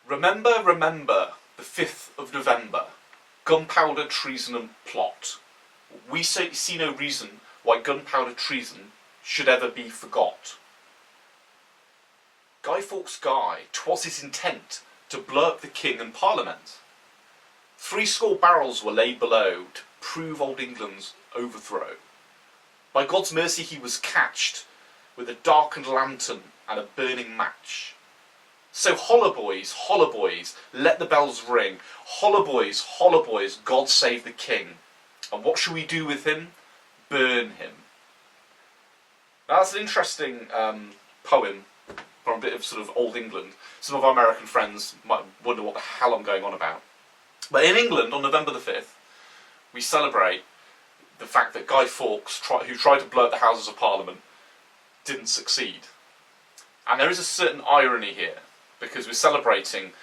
Remember, remember, the 5th of November, gunpowder treason and plot. We see no reason why gunpowder treason should ever be forgot. Guy Fawkes' Guy, 'twas his intent to blow up the King and Parliament. 70 barrels were laid below to prove old England's overthrow. By God's mercy he was catched with a darkened lantern and a burning match. So holla boys, let the bells ring. Holla boys, God save the King. And what shall we do with him? Burn him. Now that's an interesting poem from a bit of sort of old England. Some of our American friends might wonder what the hell I'm going on about. But in England, on November the 5th, we celebrate the fact that Guy Fawkes, who tried to blow up the Houses of Parliament, didn't succeed. And there is a certain irony here, because we're celebrating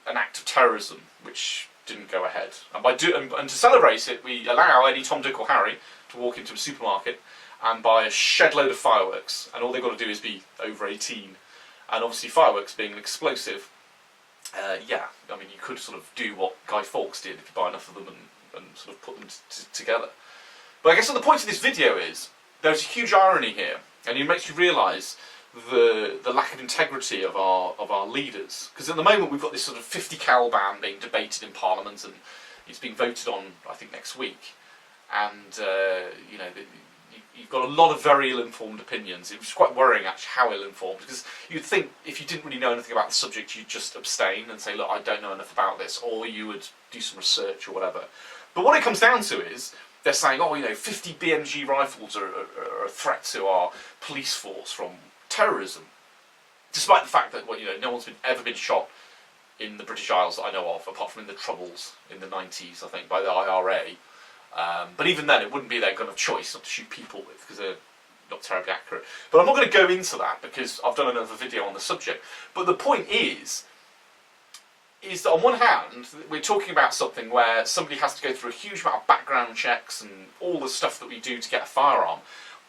an act of terrorism which didn't go ahead. And to celebrate it, we allow any Tom, Dick or Harry to walk into a supermarket and buy a shed load of fireworks, and all they've got to do is be over 18. And obviously fireworks being an explosive, yeah, I mean you could sort of do what Guy Fawkes did if you buy enough of them and sort of put them together. But I guess the point of this video is, there's a huge irony here, and it makes you realise the lack of integrity of our leaders. Because at the moment we've got this sort of 50 cal ban being debated in Parliament, and it's being voted on, I think, next week. And you know, you've got a lot of very ill-informed opinions. It was quite worrying, actually, how ill-informed, because you'd think if you didn't really know anything about the subject, you'd just abstain and say, look, I don't know enough about this, or you would do some research or whatever. But what it comes down to is, they're saying, oh, you know, 50 BMG rifles are a threat to our police force from terrorism, despite the fact that, well, you know, no one's ever been shot in the British Isles that I know of, apart from in the Troubles in the 90s, I think, by the IRA. But even then, it wouldn't be their gun of choice not to shoot people with, because they're not terribly accurate. But I'm not going to go into that, because I've done another video on the subject. But the point is that on one hand, we're talking about something where somebody has to go through a huge amount of background checks and all the stuff that we do to get a firearm,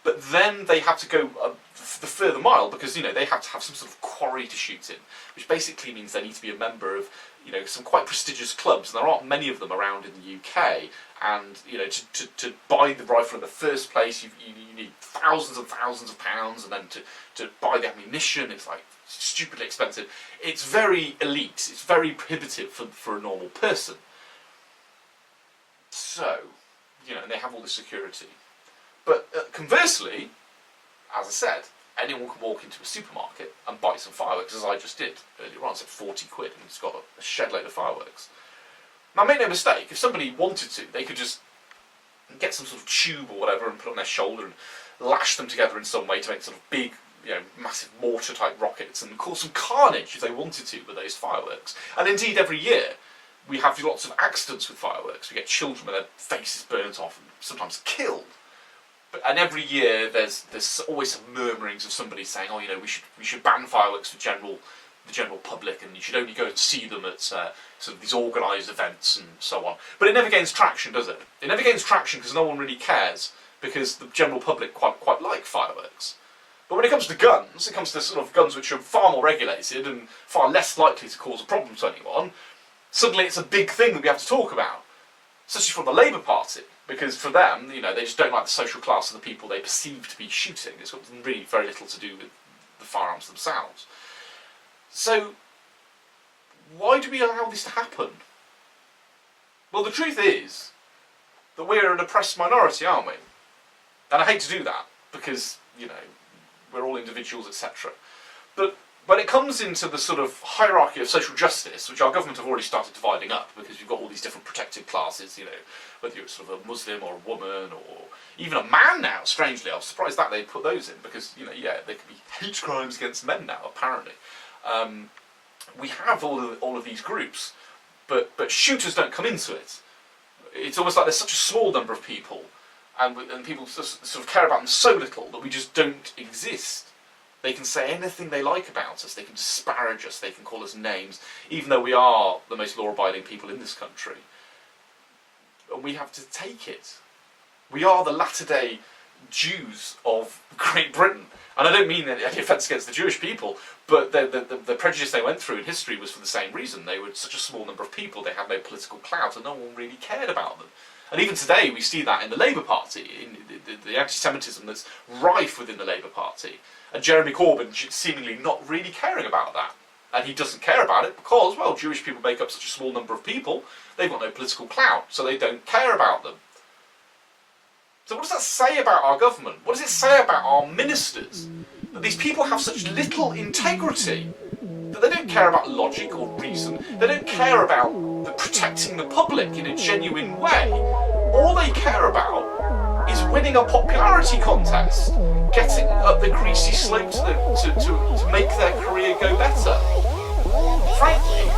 but then they have to go the further mile, because, you know, they have to have some sort of quarry to shoot in, which basically means they need to be a member of, you know, some quite prestigious clubs, and there aren't many of them around in the UK. And, you know, to buy the rifle in the first place, you need thousands and thousands of pounds, and then to buy the ammunition, it's like stupidly expensive. It's very elite, it's very prohibitive for a normal person. So, you know, and they have all this security. But conversely, as I said, anyone can walk into a supermarket and buy some fireworks, as I just did earlier on. I said 40 quid, and it's got a shed load of fireworks. Now, make no mistake, if somebody wanted to, they could just get some sort of tube or whatever and put it on their shoulder and lash them together in some way to make sort of big, you know, massive mortar-type rockets and cause some carnage if they wanted to with those fireworks. And indeed, every year, we have lots of accidents with fireworks. We get children with their faces burnt off and sometimes killed. And every year, there's always some murmurings of somebody saying, oh, you know, we should ban fireworks for the general public, and you should only go and see them at sort of these organised events and so on. But it never gains traction, does it? It never gains traction because no one really cares, because the general public quite like fireworks. But when it comes to guns, it comes to sort of guns which are far more regulated and far less likely to cause a problem to anyone, suddenly it's a big thing that we have to talk about, especially from the Labour Party, because for them, you know, they just don't like the social class of the people they perceive to be shooting. It's got really very little to do with the firearms themselves. So, why do we allow this to happen? Well, the truth is that we're an oppressed minority, aren't we? And I hate to do that, because, you know, we're all individuals, etc. But when it comes into the sort of hierarchy of social justice, which our government have already started dividing up, because you've got all these different protected classes, you know, whether you're sort of a Muslim or a woman or even a man now, strangely. I was surprised that they put those in, because, you know, yeah, there could be hate crimes against men now, apparently. We have all of these groups, but shooters don't come into it. It's almost like there's such a small number of people, and people just sort of care about them so little that we just don't exist. They can say anything they like about us, they can disparage us, they can call us names, even though we are the most law-abiding people in this country. And we have to take it. We are the latter-day Jews of Great Britain. And I don't mean any offence against the Jewish people, but the prejudice they went through in history was for the same reason. They were such a small number of people, they had no political clout, and no one really cared about them. And even today we see that in the Labour Party, in the anti-Semitism that's rife within the Labour Party. And Jeremy Corbyn seemingly not really caring about that. And he doesn't care about it because, well, Jewish people make up such a small number of people, they've got no political clout, so they don't care about them. So what does that say about our government? What does it say about our ministers? That these people have such little integrity, that they don't care about logic or reason, they don't care about protecting the public in a genuine way. All they care about is winning a popularity contest, getting up the greasy slope to make their career go better. Frankly,